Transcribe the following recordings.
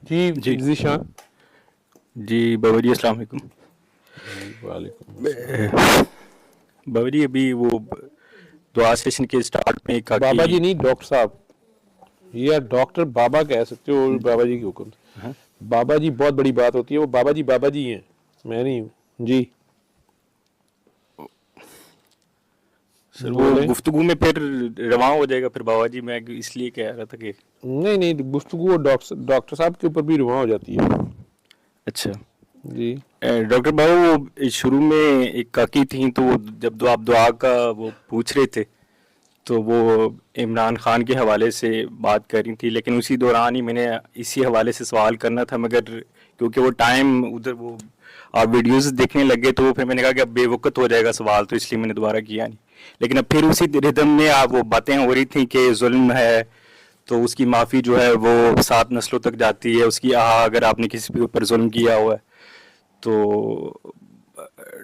जी जी ज़ीशान। जी बाबा जी अस्सलाम वालेकुम। वालेकुम अस्सलाम। बाबा जी अभी वो दुआ सेशन के स्टार्ट में काकी। बाबा जी नहीं, डॉक्टर साहब। ये आप डॉक्टर बाबा कह सकते हो, और बाबा जी के हुक्म से। हाँ बाबा जी बहुत बड़ी बात होती है, वो बाबा जी हैं, मैं नहीं हूँ जी। सर वो बोले। गुफ्तगू में फिर रवां हो जाएगा फिर बाबा जी, मैं इसलिए कह रहा था कि नहीं नहीं, गुफ्तगू वो डॉक्टर साहब के ऊपर भी रुआ हो जाती है अच्छा। जी। डॉक्टर बाबू वो शुरू में एक काकी थी तो जब आप दुआ का वो पूछ रहे थे तो वो इमरान खान के हवाले से बात कर रही थी, लेकिन उसी दौरान ही मैंने इसी हवाले से सवाल करना था, मगर क्योंकि वो टाइम उधर वो आप वीडियोस देखने लगे तो फिर मैंने कहा कि अब बेवकूफ़ हो जाएगा सवाल, तो इसलिए मैंने दोबारा किया नहीं। लेकिन अब फिर उसी रिदम में आप वो बातें हो रही थी कि जुल्म है तो उसकी माफ़ी जो है वो 7 नस्लों तक जाती है, उसकी अगर आपने किसी के ऊपर जुल्म किया हुआ है तो।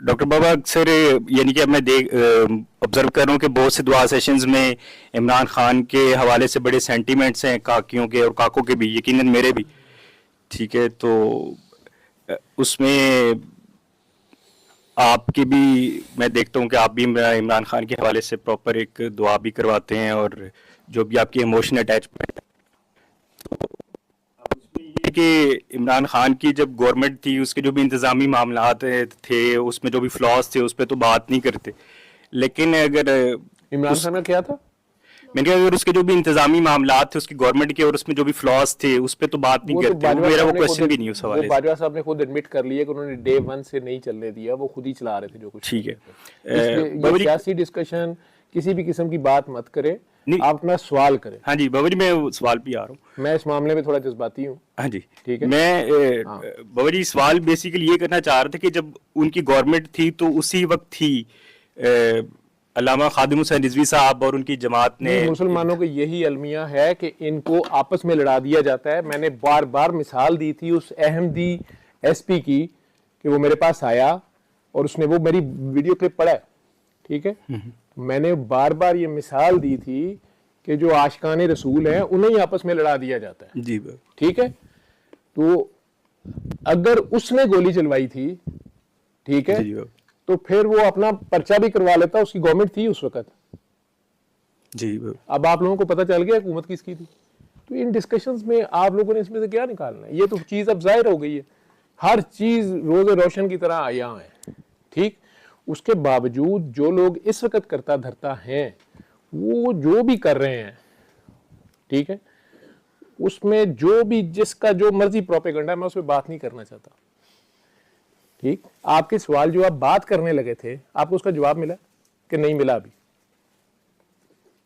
डॉक्टर बाबा अक्सर यानी कि अब मैं देख ऑब्जर्व कर रहा हूँ कि बहुत से दुआ सेशंस में इमरान खान के हवाले से बड़े सेंटीमेंट्स हैं काकियों के और काकों के भी, यकीनन मेरे भी। ठीक है, तो उसमें आपकी भी मैं देखता हूँ कि आप भी इमरान खान के हवाले से प्रॉपर एक दुआ भी करवाते हैं और जो भी आपकी इमोशनल अटैचमेंट है। उसमें ये कि इमरान खान की जब गवर्नमेंट थी उसके जो भी इंतज़ामी मामलात थे उसमें जो भी फ्लॉज थे उस पर तो बात नहीं करते, लेकिन अगर इमरान उस खान का क्या था? मैंने कहा अगर उसके जो भी इंतज़ामी मामलात थे उसकी गवर्नमेंट के और उसमें जो भी फ्लॉज थे उस पर तो बात नहीं वो तो करते, वो बाजवा मेरा साहब वो ने खुद क्वेश्चन भी नहीं है उस वो हवाले से। बाजवा साहब ने खुद एडमिट कर लिया कि उन्होंने डे वन से नहीं चलने दिया, वो खुद ही चला रहे थे जो कुछ कर ठीक है। रहे थे। इसलिए ये बाबा जी सियासी डिस्कशन किसी भी किस्म की बात मत करें, नहीं, आप अपना सवाल करें। हाँ जी बाबा जी मैं वो सवाल पे आ रहा हूँ। मैं इस मामले में थोड़ा जज्बाती हूँ। हाँ जी, ठीक है। मैं हाँ बाबा जी सवाल बेसिकली ये करना चाह रहा था कि जब उनकी गवर्नमेंट थी तो उसी वक्त थी अल्लामा खादिम हुसैन रिजवी साहब और उनकी जमात ने। जी, मुसलमानों को यही अलमिया है कि इनको आपस में लड़ा दिया जाता है। मैंने बार बार मिसाल दी थी उस अहमदी एसपी की कि वो मेरे पास आया और उसने वो मेरी वीडियो क्लिप पढ़ा है। ठीक है, मैंने बार बार ये मिसाल दी थी कि जो आशिकाने रसूल हैं उन्हें ही आपस में लड़ा दिया जाता है। जी बाबा। ठीक है, तो अगर उसने गोली चलवाई थी, ठीक है, जी जी बाबा। तो फिर वो अपना पर्चा भी करवा लेता, उसकी गवर्नमेंट थी उस वक्त। जी बाबा। अब आप लोगों को पता चल गया हुकूमत किसकी थी। तो इन डिस्कशंस में आप लोगों ने इसमें से क्या निकालना है? ये तो चीज अब जाहिर हो गई है, हर चीज रोज रोशन की तरह यहाँ है। ठीक, उसके बावजूद जो लोग इस वक्त करता धरता हैं वो जो भी कर रहे हैं, ठीक है, उसमें जो भी जिसका जो मर्जी प्रोपेगेंडा, मैं उस पर बात नहीं करना चाहता। ठीक, आपके सवाल जो आप बात करने लगे थे, आपको उसका जवाब मिला कि नहीं मिला? अभी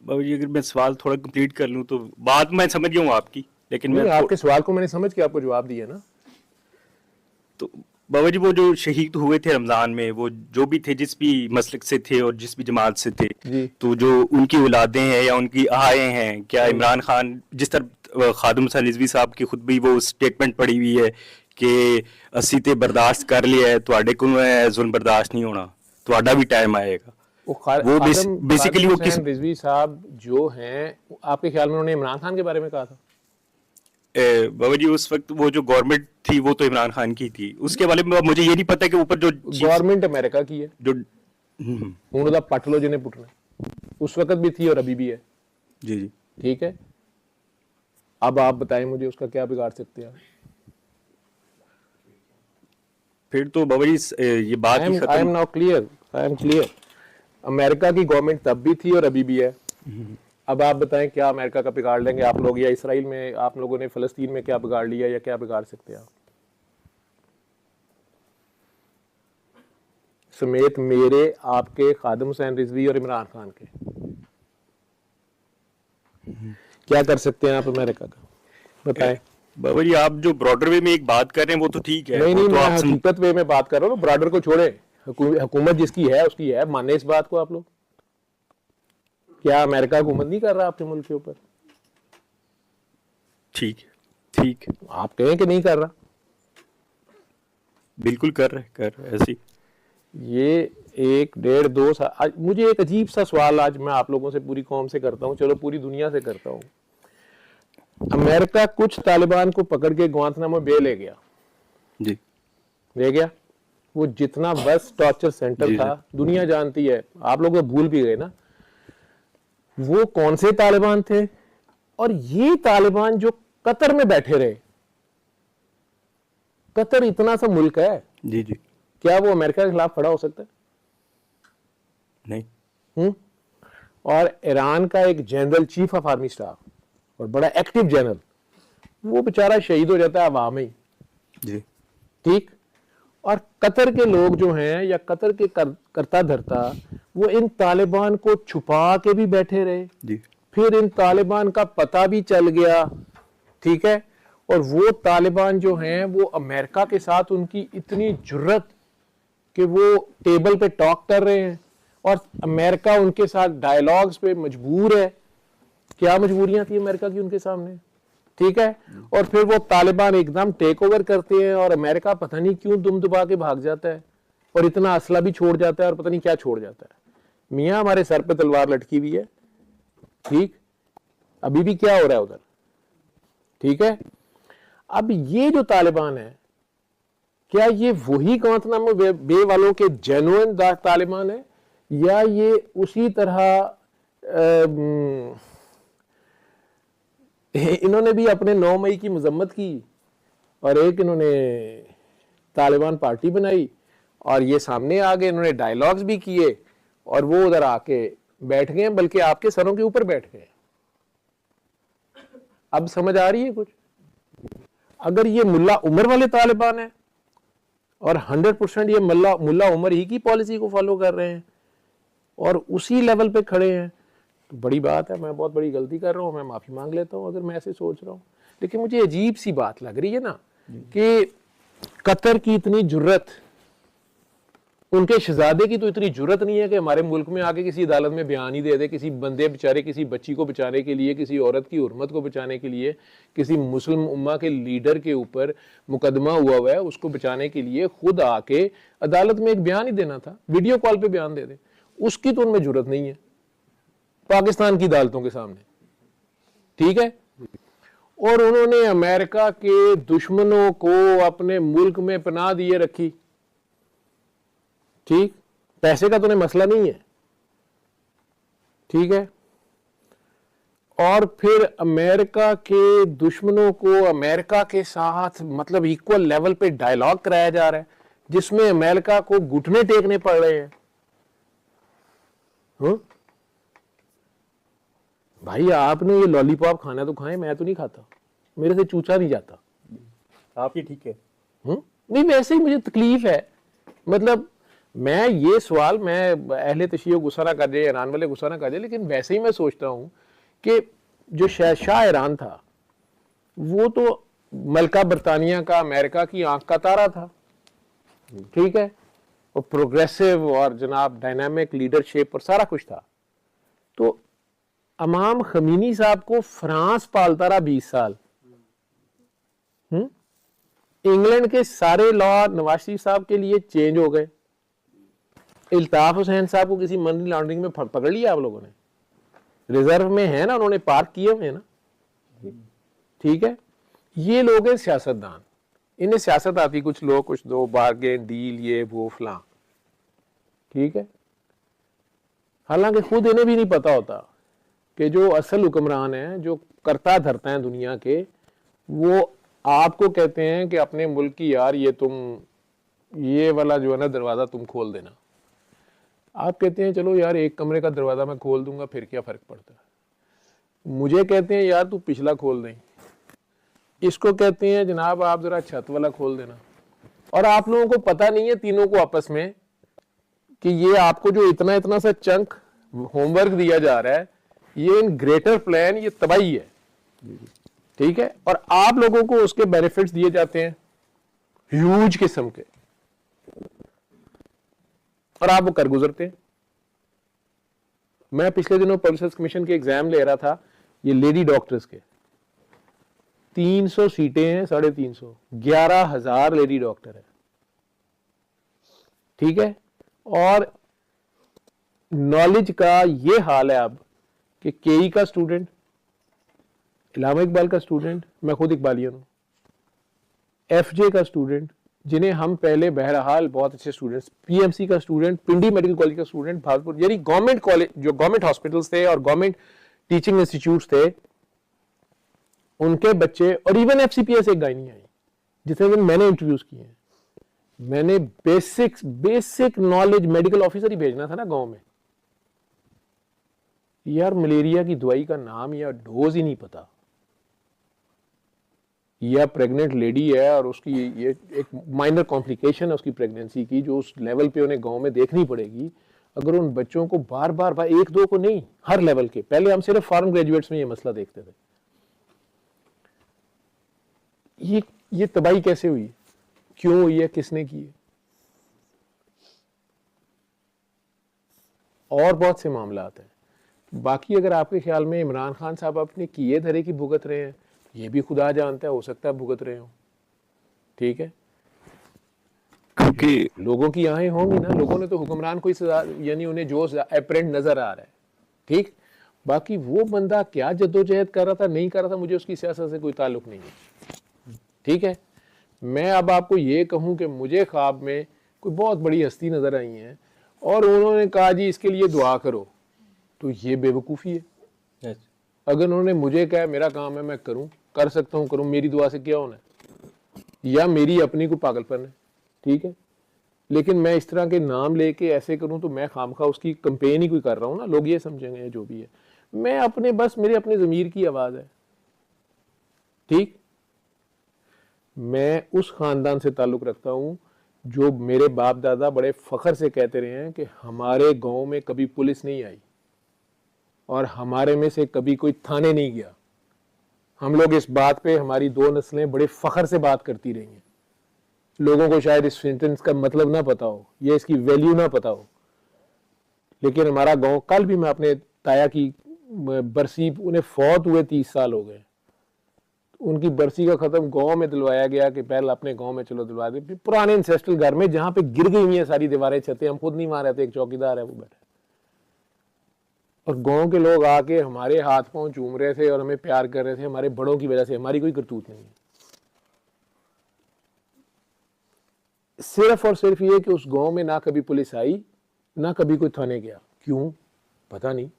बाबा जी अगर मैं सवाल थोड़ा कंप्लीट कर लूँ तो बात मैं समझ गया हूँ आपकी, लेकिन नहीं, मैं आपके सवाल को मैंने समझ के आपको जवाब दिया ना। तो बाबा जी वो जो शहीद हुए थे रमज़ान में वो जो भी थे जिस भी मसलक से थे और जिस भी जमात से थे, जी तो जो उनकी औलादें हैं या उनकी आहाएं हैं, क्या इमरान खान जिस तरह खादिम हुसैन रिजवी साहब की खुद भी वो स्टेटमेंट पड़ी हुई है कि असी ते बर्दाश्त कर लिया है, तुहाडे कोलों जुल्म बर्दाश्त नहीं होना, तुहाडा भी टाइम आएगा। वो वो खादिम बेसिकली वो किस हुसैन रिजवी साहब जो हैं, आपके ख्याल में उन्होंने इमरान खान के बारे में कहा था? बाबा जी उस वक्त वो जो गवर्नमेंट थी वो तो इमरान खान की थी, उसके बारे में मुझे ये नहीं पता कि ऊपर जो चीफ गवर्नमेंट अमेरिका की है, जो हूं दा पट लो जिन्हें पुटना, उस वक्त भी थी और अभी भी है। जी जी। ठीक है, अब आप बताएं मुझे उसका क्या बिगाड़ सकते हैं? फिर तो बाबा जी ये बात ही आई एम खत्म। Now clear, I am clear. America की गवर्नमेंट तब भी थी और अभी भी है। अब आप बताएं क्या अमेरिका का बिगाड़ लेंगे आप लोग, या इसराइल में आप लोगों ने फलस्तीन में क्या बिगाड़ लिया, या क्या बिगाड़ सकते हैं आप? समेत मेरे, आपके, खादिम हुसैन रिजवी और इमरान खान के क्या कर सकते हैं आप अमेरिका का? बताएं। बाबा जी आप जो ब्रॉडर वे में एक बात कर रहे हैं वो तो ठीक है, नहीं वो नहीं, तो मैं आप हकीकत वे में बात कर रहा हूँ। बॉर्डर को छोड़े, हुकूमत जिसकी है उसकी है, माने इस बात को आप लोग। क्या अमेरिका हुकूमत नहीं कर रहा आपके मुल्क के ऊपर? ठीक है ठीक है, आप कहें कि नहीं कर रहा। बिल्कुल कर रहे ऐसे ही। ये 1 1.5 2 साल आज मुझे एक अजीब सा सवाल आज मैं आप लोगों से, पूरी कौम से करता हूँ, चलो पूरी दुनिया से करता हूँ। अमेरिका कुछ तालिबान को पकड़ के गुआंतनामो बे ले गया, जी ले गया। वो जितना बस टॉर्चर सेंटर जी, था, दुनिया जानती है, आप लोग तो भूल भी गए ना वो कौन से तालिबान थे। और ये तालिबान जो कतर में बैठे रहे, कतर इतना सा मुल्क है, जी जी, क्या वो अमेरिका के खिलाफ खड़ा हो सकता है? नहीं, और ईरान का एक general, chief of army staff और बड़ा एक्टिव जनरल, वो बेचारा शहीद हो जाता है अवाम में ही, जी ठीक। और कतर के लोग जो हैं या कतर के करता धरता, वो इन तालिबान को छुपा के भी बैठे रहे, जी, फिर इन तालिबान का पता भी चल गया, ठीक है। और वो तालिबान जो हैं वो अमेरिका के साथ उनकी इतनी जुर्रत कि वो टेबल पे टॉक कर रहे हैं और अमेरिका उनके साथ डायलॉग्स पे मजबूर है। क्या मजबूरियां थी अमेरिका की उनके सामने, ठीक है। और फिर वो तालिबान एकदम टेक ओवर करते हैं और अमेरिका पता नहीं क्यों दुम दुबा के भाग जाता है और इतना असला भी छोड़ जाता है और पता नहीं क्या छोड़ जाता है। मियाँ हमारे सर पे तलवार लटकी हुई है, ठीक, अभी भी क्या हो रहा है उधर, ठीक है। अब ये जो तालिबान है, क्या ये वही गुआंतनामो बे वालों के जेन्युइन तालिबान है या ये उसी तरह इन्होंने भी अपने 9 मई की मजम्मत की और एक इन्होंने तालिबान पार्टी बनाई और ये सामने आ गए, इन्होंने डायलॉग्स भी किए और वो उधर आके बैठ गए, बल्कि आपके सरों के ऊपर बैठ गए। अब समझ आ रही है कुछ? अगर ये मुल्ला उमर वाले तालिबान है और 100% ये मुल्ला उमर ही की पॉलिसी को फॉलो कर रहे हैं और उसी लेवल पे खड़े हैं, तो बड़ी बात है। मैं बहुत बड़ी गलती कर रहा हूं, मैं माफी मांग लेता हूं अगर मैं ऐसे सोच रहा हूं। लेकिन मुझे अजीब सी बात लग रही है ना कि कतर की इतनी जुर्रत, उनके शहजादे की तो इतनी जुर्रत नहीं है कि हमारे मुल्क में आके किसी अदालत में बयान ही दे दे, किसी बंदे बेचारे, किसी बच्ची को बचाने के लिए, किसी औरत की हुर्मत को बचाने के लिए, किसी मुस्लिम उम्मा के लीडर के ऊपर मुकदमा हुआ है, उसको बचाने के लिए खुद आके अदालत में एक बयान ही देना था, वीडियो कॉल पे बयान दे दे। उसकी तो उनमें जुर्रत नहीं है पाकिस्तान की अदालतों के सामने, ठीक है। और उन्होंने अमेरिका के दुश्मनों को अपने मुल्क में पनाह दिए रखी, ठीक। पैसे का तो उन्हें मसला नहीं है, ठीक है। और फिर अमेरिका के दुश्मनों को अमेरिका के साथ मतलब इक्वल लेवल पे डायलॉग कराया जा रहा है जिसमें अमेरिका को घुटने टेकने पड़ रहे हैं। भाई आपने ये लॉलीपॉप खाना तो खाएं, मैं तो नहीं खाता, मेरे से चूचा नहीं जाता। आप ये ठीक है। नहीं, वैसे ही मुझे तकलीफ है। मतलब मैं ये सवाल, मैं अहले तशय्युह गुस्सा ना कर जाए, ईरान वाले गुस्सा ना कर जाए, लेकिन वैसे ही मैं सोचता हूँ कि जो शहशाह ईरान था वो तो मलका बरतानिया का, अमेरिका की आंख का तारा था, ठीक है, और प्रोग्रेसिव और जनाब डायनामिक लीडरशिप और सारा कुछ था। तो इमाम खमीनी साहब को फ्रांस पालता रहा 20 साल। इंग्लैंड के सारे लॉ नवाज शरीफ साहब के लिए चेंज हो गए। इल्ताफ हुसैन साहब को किसी मनी लॉन्ड्रिंग में पकड़ लिया आप लोगों ने, रिजर्व में है ना, उन्होंने पार्क किए हुए हैं ना, ठीक है। ये लोग हैं सियासतदान, इन्हें सियासत आती, कुछ लोग कुछ दो, बार्गेन डील, ये वो फलां, ठीक है। हालांकि खुद इन्हें भी नहीं पता होता कि जो असल हुक्मरान हैं, जो करता धरता है दुनिया के, वो आपको कहते हैं कि अपने मुल्क की यार ये तुम, ये वाला जो है ना दरवाज़ा तुम खोल देना। आप कहते हैं चलो यार एक कमरे का दरवाज़ा मैं खोल दूंगा, फिर क्या फ़र्क पड़ता है। मुझे कहते हैं यार तू पिछला खोल दें, इसको कहते हैं जनाब आप ज़रा छत वाला खोल देना। और आप लोगों को पता नहीं है तीनों को आपस में कि ये आपको जो इतना इतना सा चंक होमवर्क दिया जा रहा है, ये इन ग्रेटर प्लान, ये तबाही है, ठीक है। और आप लोगों को उसके बेनिफिट्स दिए जाते हैं ह्यूज किस्म के, और आप वो कर गुजरते हैं। मैं पिछले दिनों पब्लिक सर्विस कमीशन के एग्जाम ले रहा था, ये लेडी डॉक्टर्स के 300 सीटें हैं, 350, 11,000 लेडी डॉक्टर है, ठीक है। और नॉलेज का ये हाल है अब कि केई का स्टूडेंट इलामा इकबाल का स्टूडेंट, मैं खुद इकबालियन हूँ, एफजे का स्टूडेंट, जिन्हें हम पहले बहरहाल बहुत अच्छे स्टूडेंट्स, पीएमसी का स्टूडेंट, पिंडी मेडिकल कॉलेज का स्टूडेंट, भागलपुर, यानी गवर्नमेंट कॉलेज, जो गवर्नमेंट हॉस्पिटल्स थे और गवर्नमेंट टीचिंग इंस्टीट्यूट्स थे, उनके बच्चे, और इवन एफसीपीएस एक गायनी आई जितने दिन मैंने इंटरव्यूज किए हैं, मैंने बेसिक नॉलेज मेडिकल ऑफिसर ही भेजना था ना गांव में, यार मलेरिया की दवाई का नाम या डोज ही नहीं पता, या प्रेग्नेंट लेडी है और उसकी ये एक माइनर कॉम्प्लिकेशन है उसकी प्रेगनेंसी की, जो उस लेवल पे उन्हें गांव में देखनी पड़ेगी, अगर उन बच्चों को बार बार एक दो को नहीं, हर लेवल के, पहले हम सिर्फ फॉरेन ग्रेजुएट्स में ये मसला देखते थे, ये तबाही कैसे हुई, क्यों हुई है, किसने की है, और बहुत से मामला हैं। बाकी अगर आपके ख्याल में इमरान खान साहब अपने किए धरे की भुगत रहे हैं, ये भी खुदा जानता है, हो सकता है भुगत रहे हो, ठीक है, क्योंकि लोगों की आंखें होंगी ना, लोगों ने तो हुक्मरान को सजा, यानी उन्हें जो एपरेंट नजर आ रहा है, ठीक, बाकी वो बंदा क्या जद्दोजहद कर रहा था, नहीं कर रहा था, मुझे उसकी सियासत से कोई ताल्लुक नहीं है, ठीक है। मैं अब आपको ये कहूं कि मुझे ख्वाब में कोई बहुत बड़ी हस्ती नजर आई है और उन्होंने कहा जी इसके लिए दुआ करो, तो ये बेवकूफ़ी है। अगर उन्होंने मुझे कहा मेरा काम है मैं करूं, कर सकता हूं, करूं, मेरी दुआ से क्या होना है, या मेरी अपनी को पागलपन है, ठीक है, लेकिन मैं इस तरह के नाम लेके ऐसे करूं तो मैं खामखा उसकी कंपेन ही कोई कर रहा हूं ना, लोग ये समझेंगे जो भी है, मैं अपने बस मेरे अपने ज़मीर की आवाज़ है, ठीक, मैं उस ख़ानदान से ताल्लुक़ रखता हूं जो मेरे बाप दादा बड़े फ़ख्र से कहते रहे हैं कि हमारे गांव में कभी पुलिस नहीं आई और हमारे में से कभी कोई थाने नहीं गया, हम लोग इस बात पे हमारी दो नस्लें बड़े फ़ख्र से बात करती रही हैं, लोगों को शायद इस सेंटेंस का मतलब ना पता हो, ये इसकी वैल्यू ना पता हो, लेकिन हमारा गांव, कल भी मैं अपने ताया की बरसी, उन्हें फौत हुए 30 साल हो गए, उनकी बरसी का ख़त्म गांव में दिलवाया गया कि पहले अपने गांव में चलो दिलवा दे, पुराने इंसेस्ट्रल घर में जहां पे गिर गई हुई हैं सारी दीवारें छतें, हम खुद नहीं वहां रहते, एक चौकीदार है वो बैठे, और गांव के लोग आके हमारे हाथ पांव चूम रहे थे और हमें प्यार कर रहे थे, हमारे बड़ों की वजह से, हमारी कोई करतूत नहीं है, सिर्फ और सिर्फ ये कि उस गांव में ना कभी पुलिस आई ना कभी कोई थाने गया, क्यों पता नहीं,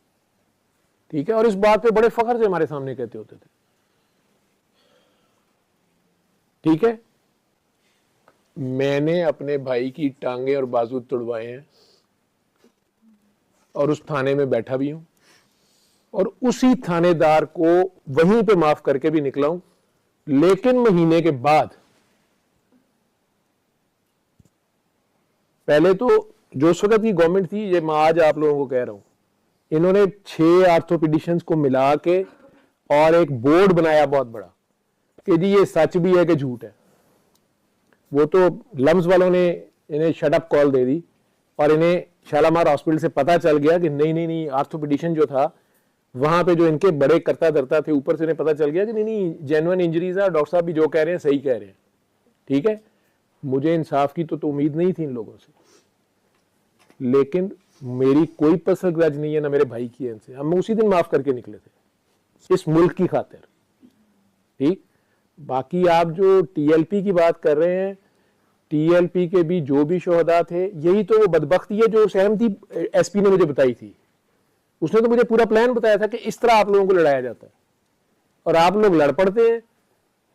ठीक है, और इस बात पे बड़े फख्र से हमारे सामने कहते होते थे, ठीक है। मैंने अपने भाई की टांगे और बाजू तोड़वाए हैं और उस थाने में बैठा भी हूं और उसी थानेदार को वहीं पे माफ करके भी निकला हूं, लेकिन महीने के बाद, पहले तो जो उस वक्त की गवर्नमेंट थी, ये मैं आज आप लोगों को कह रहा हूं, इन्होंने 6 आर्थोपेडिशियंस को मिला के और एक बोर्ड बनाया बहुत बड़ा कि जी ये सच भी है कि झूठ है, वो तो लम्स वालों ने इन्हें शटअप कॉल दे दी और इन्हें शालामार हॉस्पिटल से पता चल गया कि नहीं नहीं नहीं, आर्थोपेडिशियन जो था वहां पे जो इनके बड़े करता धरता थे, ऊपर से इन्हें पता चल गया कि नहीं नहीं जेन्युइन इंजरीज है, डॉक्टर साहब भी जो कह रहे हैं सही कह रहे हैं, ठीक है। मुझे इंसाफ की तो उम्मीद नहीं थी इन लोगों से, लेकिन मेरी कोई पर्सनल ग्रज नहीं है ना मेरे भाई की है इनसे, हम उसी दिन माफ करके निकले थे इस मुल्क की खातिर, ठीक। बाकी आप जो टीएलपी की बात कर रहे हैं, टीएलपी के भी जो भी शोहदा थे, यही तो वो बदबख्ती है जो सहमति एसपी ने मुझे बताई थी, उसने तो मुझे पूरा प्लान बताया था कि इस तरह आप लोगों को लड़ाया जाता है और आप लोग लड़ पड़ते हैं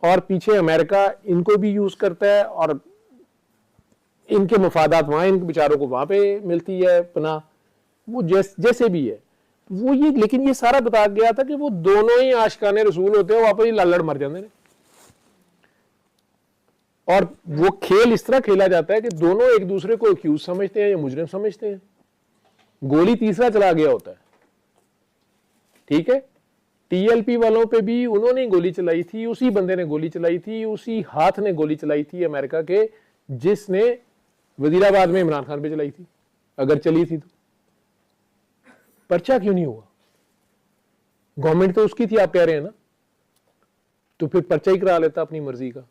और पीछे अमेरिका इनको भी यूज करता है और इनके मफादात वहां, इनके बेचारों को वहां पे मिलती है पनाह, वो जैसे भी है वो ये, लेकिन ये सारा बता गया था कि वो दोनों ही आशिकाने रसूल होते हैं, वापस ही लड़ मर जाते हैं और वो खेल इस तरह खेला जाता है कि दोनों एक दूसरे को एक्यूज समझते हैं या मुजरिम समझते हैं, गोली तीसरा चला गया होता है, ठीक है। टीएलपी वालों पे भी उन्होंने गोली चलाई थी, उसी बंदे ने गोली चलाई थी, उसी हाथ ने गोली चलाई थी अमेरिका के, जिसने वजीराबाद में इमरान खान पे चलाई थी, अगर चली थी तो पर्चा क्यों नहीं हुआ, गवर्नमेंट तो उसकी थी आप कह रहे हैं ना, तो फिर पर्चा ही करा लेता अपनी मर्जी का।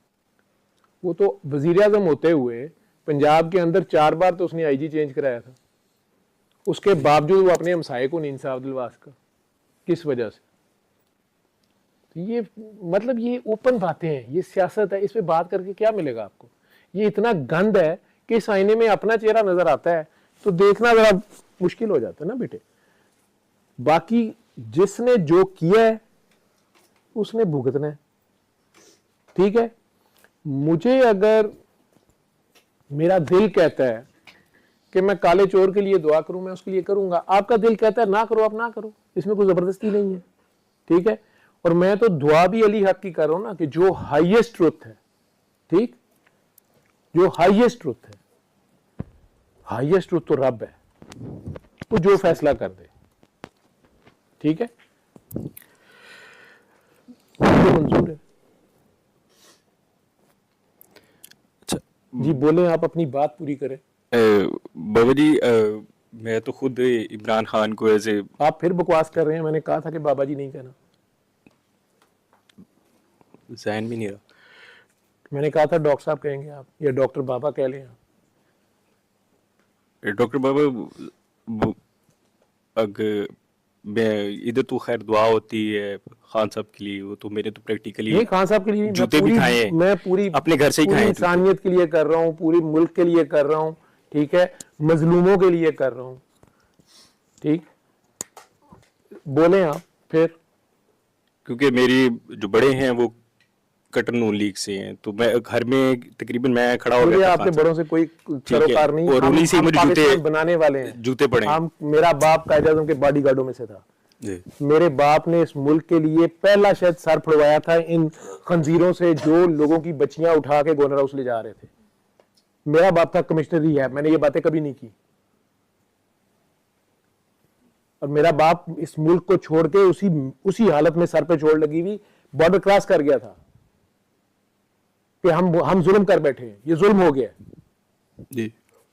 वो तो वजीर आजम होते हुए पंजाब के अंदर 4 बार तो उसने आईजी चेंज कराया था, उसके बावजूद वो अपने हमसाये को नहीं इंसाफ दिलवा सका, किस वजह से? तो ये मतलब ये ओपन बातें हैं, ये सियासत है, इस पे बात करके क्या मिलेगा आपको? ये इतना गंद है कि इस आईने में अपना चेहरा नजर आता है तो देखना जरा मुश्किल हो जाता है ना बेटे। बाकी जिसने जो किया है उसने भुगतना है, ठीक है। मुझे अगर मेरा दिल कहता है कि मैं काले चोर के लिए दुआ करूं, मैं उसके लिए करूंगा। आपका दिल कहता है ना करो, आप ना करो, इसमें कोई जबरदस्ती नहीं है, ठीक है। और मैं तो दुआ भी अली हक की कर रहा हूं ना कि जो हाईएस्ट ट्रुथ है, ठीक, जो हाईएस्ट ट्रुथ है, हाईएस्ट ट्रुथ तो रब है, वो जो फैसला कर दे, ठीक है, तो मंजूर है। अच्छा जी बोले, आप अपनी बात पूरी करें। बाबा जी, मैं तो खुद इमरान खान को ऐसे, आप फिर बकवास कर रहे हैं, मैंने कहा था कि बाबा जी नहीं कहना, जहन में नहीं रहा। मैंने कहा था डॉक्टर साहब कहेंगे आप, या डॉक्टर बाबा कह लें आप। डॉक्टर बाबा, अगर मैं इधर तो खैर दुआ होती है खान साहब के लिए, वो तो मेरे तो प्रैक्टिकली नहीं, खान साहब के लिए नहीं, जूते भी खाए हैं, मैं पूरी अपने घर से ही पूरी खाए हैं। इंसानियत के लिए कर रहा हूँ, पूरी मुल्क के लिए कर रहा हूँ, ठीक है, मजलूमों के लिए कर रहा हूँ, ठीक। बोले आप फिर। क्योंकि मेरी जो बड़े हैं वो कटर नून लीग से हैं, तो मैं घर में तकरीबन मैं खड़ा हो मुझे गया था आपके खान साहब। बड़ों से कोई सरोकार नहीं, और उन्हीं से हम मुझे पाकिस्तान बनाने वाले हैं, जूते पड़े हैं। हम, मेरा बाप कायदे आज़म के बॉडीगार्डों में से था। जी। मेरे बाप ने इस मुल्क के लिए पहला शायद सर फड़वाया था इन खंजीरों से जो लोगों की बच्चियां उठा के गोनर हाउस ले जा रहे थे। मेरा बाप था कमिश्नर ही है, मैंने ये बातें कभी नहीं की। और मेरा बाप इस मुल्क को छोड़ के उसी हालत में सर पे चोट लगी हुई बॉर्डर क्रॉस कर गया था कि हम जुल्म कर बैठे हैं, ये जुल्म हो गया। जी।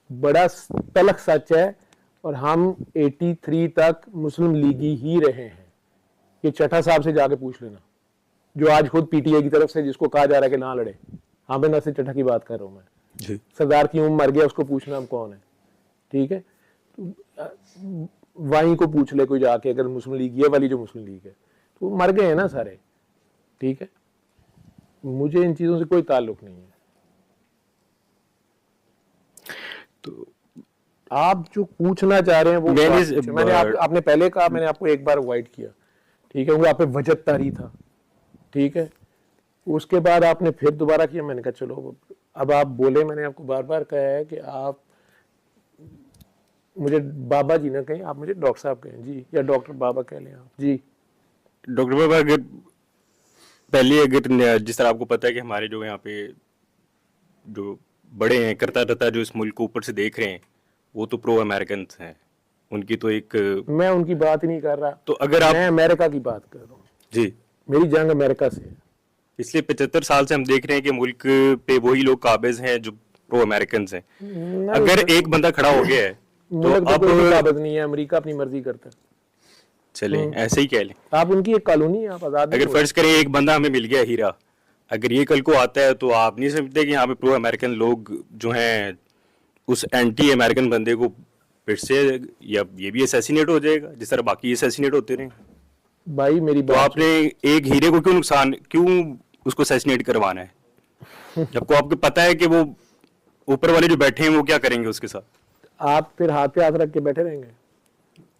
बड़ा तलख सच है। और हम 83 तक मुस्लिम लीगी ही रहे हैं। ये चट्टा साहब से जाके पूछ लेना, जो आज खुद पीटीआई की तरफ से जिसको कहा जा रहा है कि ना लड़े। हामिद नसीर चट्टा की बात कर रहा हूं मैं। जी। सरदार की मर गया, उसको पूछना हम कौन है, ठीक है। वहीं को पूछ ले कोई जाके, अगर मुस्लिम लीग ये वाली जो मुस्लिम लीग है, तो मर गए हैं ना सारे, ठीक है। मुझे इन चीजों से कोई ताल्लुक नहीं है। तो आप जो पूछना चाह रहे हैं वो मैंने आपने पहले कहा, मैंने आपको एक बार अवॉइड किया, ठीक है, वो आप पे वजद तारी था, ठीक है। उसके बाद आपने फिर दोबारा किया, मैंने कहा चलो अब आप बोले। मैंने आपको बार बार कहा है कि आप मुझे बाबा जी ना कहें, आप मुझे डॉक्टर साहब कहें जी, या डॉक्टर बाबा कह लें आप जी। डॉक्टर बाबा, अगर पहले अगर जिस तरह आपको पता है कि हमारे जो यहाँ पे जो बड़े हैं, करता रहता जो इस मुल्क को ऊपर से देख रहे हैं, वो तो प्रो अमेरिकन हैं, उनकी तो एक, मैं उनकी बात ही नहीं कर रहा, तो अगर आप, मैं अमेरिका की बात कर रहा हूँ जी, मेरी जंग अमेरिका से है। पिछले 75 साल से हम देख रहे हैं कि मुल्क पे वही लोग काबिज हैं जो प्रो अमेरिकन हैं। अगर एक बंदा खड़ा हो गया है तो अब कोई काबिज नहीं है, अमेरिका अपनी मर्जी करता है। चले ऐसे ही कह लें, आप उनकी एक कॉलोनी है, आप आजाद। अगर फर्ज करें एक बंदा हमें मिल गया हीरा, अगर ये कल को आता है तो आप नहीं समझते कि यहाँ पे प्रो अमेरिकन लोग जो हैं उस एंटी अमेरिकन बंदे को फिर से, या ये भी असैसिनेट हो जाएगा जिस तरह बाकी असैसिनेट होते रहे। भाई मेरी तो आपने एक हीरे को क्यों उसको असैसिनेट करवाना है जबकि आपको पता है कि वो ऊपर वाले जो बैठे हैं वो क्या करेंगे उसके साथ। आप फिर हाथ पे हाथ रख के बैठे रहेंगे।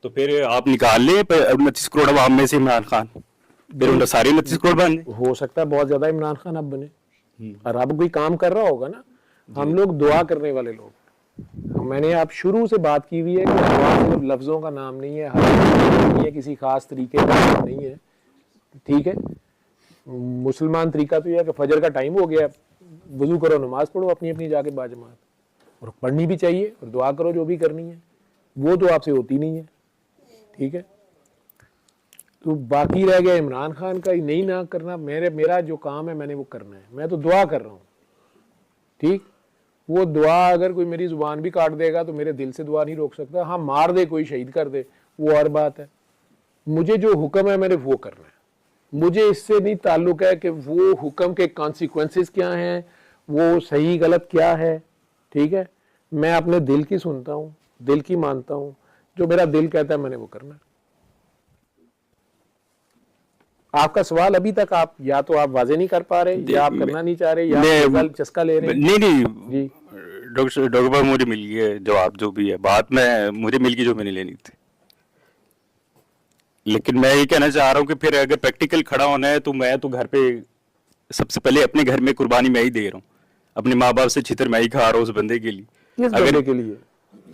तो फिर आप निकाल लें 29 करोड़ आवाम में से इमरान खान, फिर उनका सारे 29 करोड़ बन जाए। हो सकता है बहुत ज्यादा इमरान खान अब बने, और अब कोई काम कर रहा होगा ना। हम लोग दुआ करने वाले लोग, मैंने आप शुरू से बात की हुई है कि दुआ सिर्फ लफ्जों का नाम नहीं है, हर नहीं है, किसी खास तरीके का नाम नहीं है, ठीक है। मुसलमान तरीका तो यह है कि फजर का टाइम हो गया, वजू करो, नमाज पढ़ो अपनी अपनी जाके बाजमात, और पढ़नी भी चाहिए, और दुआ करो जो भी करनी है, वो तो आपसे होती नहीं है, ठीक है। तो बाकी रह गया इमरान खान का ही नहीं ना करना। मेरा जो काम है मैंने वो करना है, मैं तो दुआ कर रहा हूँ, ठीक। वो दुआ अगर कोई मेरी जुबान भी काट देगा तो मेरे दिल से दुआ नहीं रोक सकता। हाँ, मार दे कोई, शहीद कर दे, वो और बात है। मुझे जो हुक्म है मैंने वो करना है, मुझे इससे नहीं ताल्लुक है कि वो हुक्म के कॉन्सिक्वेंसेस क्या हैं, वो सही गलत क्या है, ठीक है। मैं अपने दिल की सुनता हूँ, दिल की मानता हूँ, जो मेरा दिल कहता है मैंने वो करना है। आपका सवाल अभी तक आप या तो आप वाजे नहीं कर पा रहे, या आप करना नहीं चाह रहे, या आप चस्का ले रहे हैं। नहीं जी, डॉक्टर साहब मुझे मिल गया जवाब, जो भी है बात में मुझे मिल गई जो मैंने लेनी थी। लेकिन मैं ये कहना चाह रहा हूँ कि फिर अगर प्रैक्टिकल खड़ा होना है तो मैं तो घर पे सबसे पहले अपने घर में कुर्बानी मैं ही दे रहा हूँ, अपने माँ बाप से छितर मैं ही खा रहा हूँ उस बंदे के लिए। किस बंदे के लिए?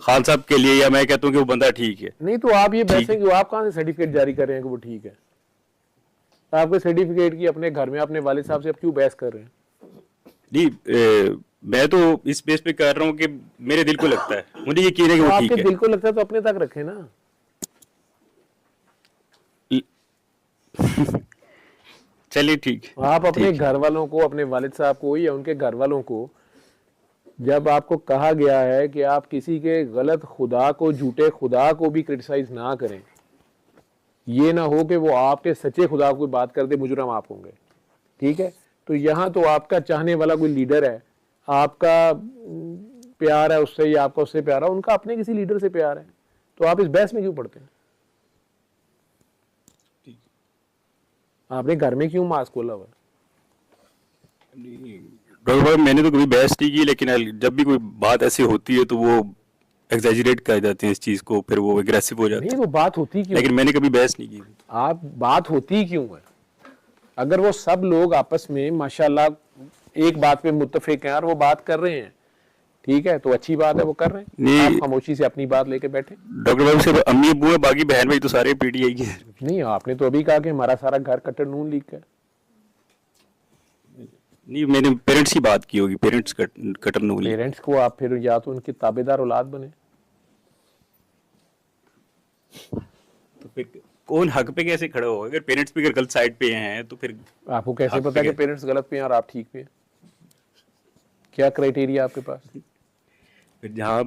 खान साहब के लिए, या मैं कहता हूँ कि वो बंदा ठीक है। नहीं तो आप ये बहसेंगे, आप कहाँ से सर्टिफिकेट जारी कर रहे हैं कि वो ठीक है? आपके सर्टिफिकेट की अपने घर में अपने वालिद साहब से आप क्यों बहस कर रहे हैं? नहीं, मैं तो इस बेस पे कर रहा हूँ कि मेरे दिल को लगता है, मुझे यकीन है कि वो ठीक है। आपके दिल को लगता है तो अपने तक रखें ना। चलिए ठीक, आप अपने घर वालों को, अपने वालिद साहब को या उनके घर वालों को, जब आपको कहा गया है कि आप किसी के गलत खुदा को, झूठे खुदा को भी क्रिटिसाइज ना करें, ये ना हो कि वो आपके सच्चे खुदा को बात कर दे, मुजरम आप होंगे, ठीक है? तो यहाँ तो आपका चाहने वाला कोई लीडर है, आपका प्यार है उससे या आपका उससे प्यार है, उनका अपने किसी लीडर से प्यार है, तो आप इस बहस में क्यों पड़ते हैं? आपने घर में क्यों मास्क खोला हुआ? डॉक्टर साहब मैंने तो कभी बहस नहीं की, लेकिन जब भी कोई बात ऐसी होती है तो वो एग्जैजरेट कर जाते हैं इस चीज को, फिर वो एग्रेसिव हो जाते हैं। नहीं, वो बात होती क्यों? लेकिन मैंने कभी बहस नहीं की। आप बात होती क्यों है? अगर वो सब लोग आपस में माशाल्लाह एक बात पे मुत्तफिक हैं और वो बात कर रहे हैं, ठीक है, तो अच्छी बात है, वो कर रहे हैं, आप खामोशी से अपनी बात लेके बैठे। डॉक्टर साहब सिर्फ अम्मी अब्बू है, बाकी बहन भाई तो सारे पीटीआई के हैं। नहीं, आपने तो अभी कहा कि हमारा सारा घर कट्टर नून लीग का। नहीं, मैंने पेरेंट्स की बात की होगी, पेरेंट्स कट्टर नून लीग। पेरेंट्स को आप फिर या तो उनकी ताबेदार औलाद बने। तो फिर कौन हक पे कैसे खड़ा होगा? अगर पेरेंट्स भी अगर गलत साइड पे हैं तो फिर आपको कैसे पता है कि पेरेंट्स गलत पे हैं और आप ठीक पे हैं? क्या क्राइटेरिया आपके पास? फिर जहाँ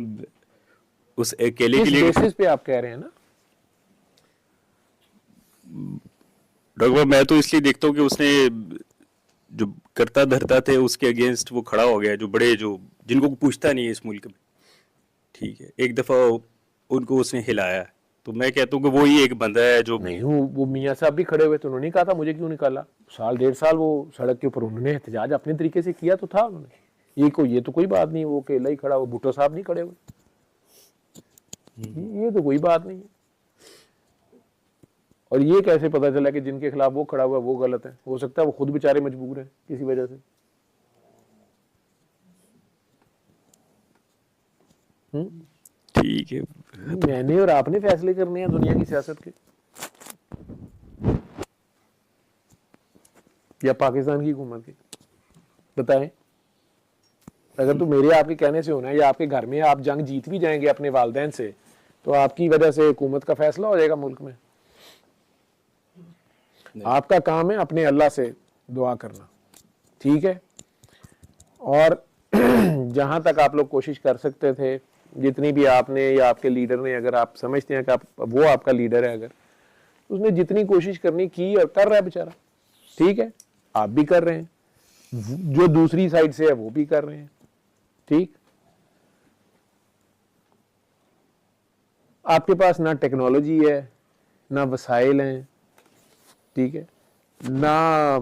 उस अकेले के लिए बेसिस पे आप कह रहे हैं ना? डॉक्टर मैं तो इसलिए देखता हूँ कि उसने जो करता धरता थे उसके अगेंस्ट वो खड़ा हो गया, जो बड़े, जो जिनको पूछता नहीं है इस मुल्क में, ठीक है, एक दफा उनको उसने हिलाया। तो मैं कहता हूँ कि वो ही एक बंदा है जो नहीं, वो मियाँ साहब भी खड़े हुए तो उन्होंने कहा था मुझे क्यों निकाला, साल डेढ़ साल वो सड़क के ऊपर उन्होंने एहतजाज अपने तरीके से किया तो था उन्होंने, ये तो कोई बात नहीं, वो अकेला ही खड़ा, वो भुट्टो साहब नहीं खड़े हुए, ये तो कोई बात नहीं है। और ये कैसे पता चला कि जिनके खिलाफ वो खड़ा हुआ वो गलत है? हो सकता है वो खुद बेचारे मजबूर हैं किसी वजह से। ठीक है, मैंने और आपने फैसले करने हैं दुनिया की सियासत के, या पाकिस्तान की हुकूमत के? बताएं। अगर तो मेरे आपके कहने से होना है, या आपके घर में आप जंग जीत भी जाएंगे अपने वालिदैन से, तो आपकी वजह से हुकूमत का फैसला हो जाएगा मुल्क में? आपका काम है अपने अल्लाह से दुआ करना, ठीक है? और जहां तक आप लोग कोशिश कर सकते थे, जितनी भी आपने या आपके लीडर ने, अगर आप समझते हैं कि आप, वो आपका लीडर है, अगर उसने जितनी कोशिश करनी की और कर रहा है बेचारा, ठीक है, आप भी कर रहे हैं, जो दूसरी साइड से है वो भी कर रहे हैं, ठीक? आपके पास ना टेक्नोलॉजी है, ना वसाइल हैं, ठीक है, ना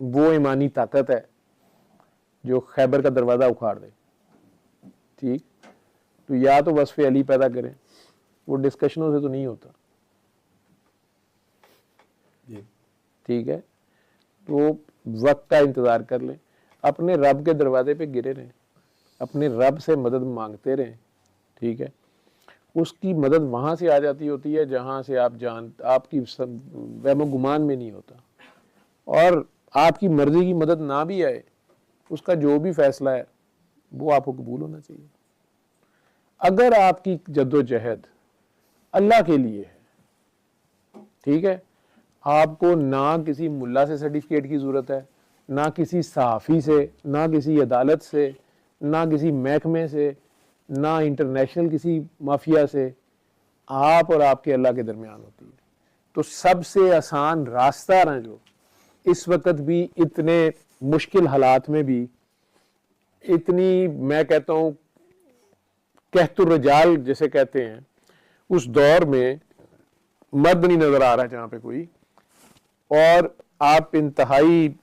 वो ईमानी ताकत है जो खैबर का दरवाजा उखाड़ दे, ठीक? तो या तो वस्फ़े अली पैदा करें, वो डिस्कशनों से तो नहीं होता, ठीक है? तो वक्त का इंतज़ार कर लें, अपने रब के दरवाजे पे गिरे रहें, अपने रब से मदद मांगते रहें, ठीक है? उसकी मदद वहाँ से आ जाती होती है जहाँ से आपकी वहमो गुमान में नहीं होता, और आपकी मर्जी की मदद ना भी आए, उसका जो भी फैसला है वो आपको कबूल होना चाहिए। अगर आपकी जद्दोजहद अल्लाह के लिए है, ठीक है, आपको ना किसी मुल्ला से सर्टिफिकेट की ज़रूरत है, ना किसी सहाफ़ी से, ना किसी अदालत से, ना किसी महकमे से, ना इंटरनेशनल किसी माफिया से, आप और आपके अल्लाह के दरमियान होती है। तो सबसे आसान रास्ता ना, जो इस वक्त भी इतने मुश्किल हालात में भी इतनी, मैं कहता हूँ कहतुर रजाल जैसे कहते हैं, उस दौर में मर्द नहीं नजर आ रहा है जहां पे कोई, और आप इंतहाई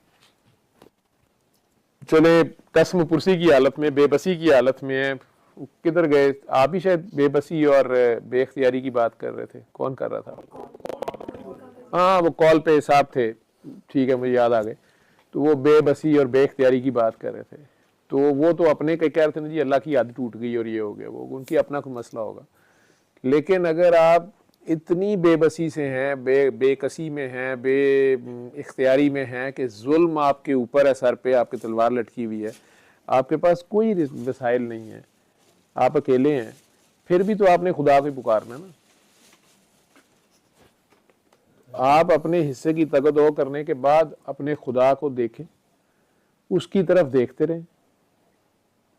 चले कसम पुरसी की हालत में, बेबसी की हालत में है। किधर गए आप? ही शायद बेबसी और बेख्तियारी की बात कर रहे थे। कौन कर रहा था? हाँ, वो कॉल पे साहब थे, ठीक है, मुझे याद आ गए। तो वो बेबसी और बेख्तियारी की बात कर रहे थे। तो वो तो अपने कह रहे थे ना जी अल्लाह की आदत टूट गई और ये हो गया, वो उनकी अपना कोई मसला होगा। लेकिन अगर आप इतनी बेबसी से हैं, बेकसी में हैं, इख्तियारी में हैं कि जुल्म आपके ऊपर है, सर पे आपकी तलवार लटकी हुई है, आपके पास कोई वसाइल नहीं है, आप अकेले हैं, फिर भी तो आपने खुदा को ही पुकारना ना। आप अपने हिस्से की तकदो करने के बाद अपने खुदा को देखें, उसकी तरफ देखते रहें।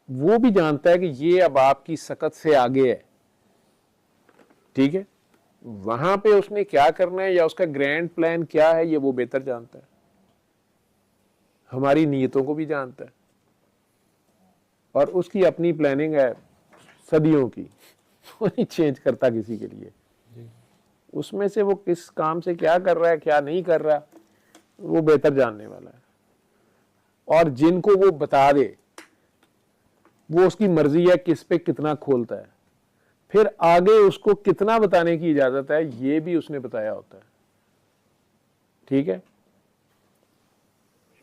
वो भी जानता है कि ये अब आपकी सकत से आगे है, ठीक है। वहां पे उसने क्या करना है या उसका ग्रैंड प्लान क्या है, ये वो बेहतर जानता है। हमारी नीयतों को भी जानता है, और उसकी अपनी प्लानिंग है सदियों की, वो नहीं चेंज करता किसी के लिए। उसमें से वो किस काम से क्या कर रहा है, क्या नहीं कर रहा, वो बेहतर जानने वाला है। और जिनको वो बता दे, वो उसकी मर्जी है किस पे कितना खोलता है, फिर आगे उसको कितना बताने की इजाजत है, ये भी उसने बताया होता है, ठीक है।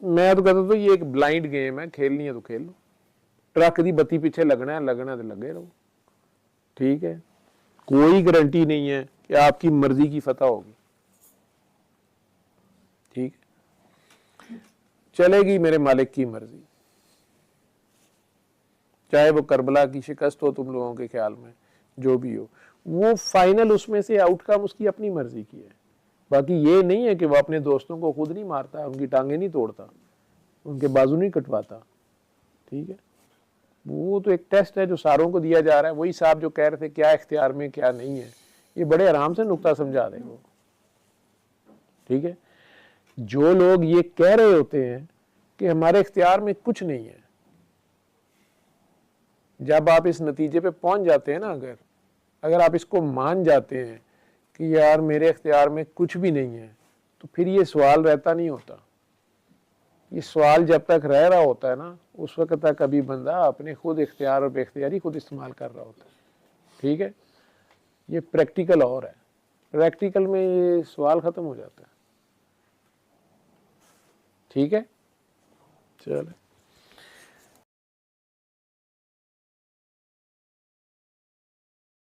मैं तो कहता था ये एक ब्लाइंड गेम है, खेलनी है तो खेल लो, ट्रक दी बत्ती पीछे लगना है तो लगे रहो, ठीक है। कोई गारंटी नहीं है कि आपकी मर्जी की फतह होगी, ठीक है। चलेगी मेरे मालिक की मर्जी, चाहे वो करबला की शिकस्त हो तुम लोगों के ख्याल में, जो भी हो, वो फाइनल उसमें से आउटकम उसकी अपनी मर्जी की है। बाकी ये नहीं है कि वो अपने दोस्तों को खुद नहीं मारता, उनकी टांगे नहीं तोड़ता, उनके बाजू नहीं कटवाता, ठीक है। वो तो एक टेस्ट है जो सारों को दिया जा रहा है। वही साहब जो कह रहे थे क्या इख्तियार में क्या नहीं है, ये बड़े आराम से नुक्ता समझा दें वो, ठीक है। जो लोग ये कह रहे होते हैं कि हमारे इख्तियार में कुछ नहीं है, जब आप इस नतीजे पे पहुंच जाते हैं ना, अगर आप इसको मान जाते हैं कि यार मेरे इख्तियार में कुछ भी नहीं है, तो फिर ये सवाल रहता नहीं होता। ये सवाल जब तक रह रहा होता है ना, उस वक्त तक अभी बंदा अपने खुद इख्तियार और बेख्तियारी खुद इस्तेमाल कर रहा होता है, ठीक है। ये प्रैक्टिकल और है, प्रैक्टिकल में ये सवाल ख़त्म हो जाता है, ठीक है। चलो।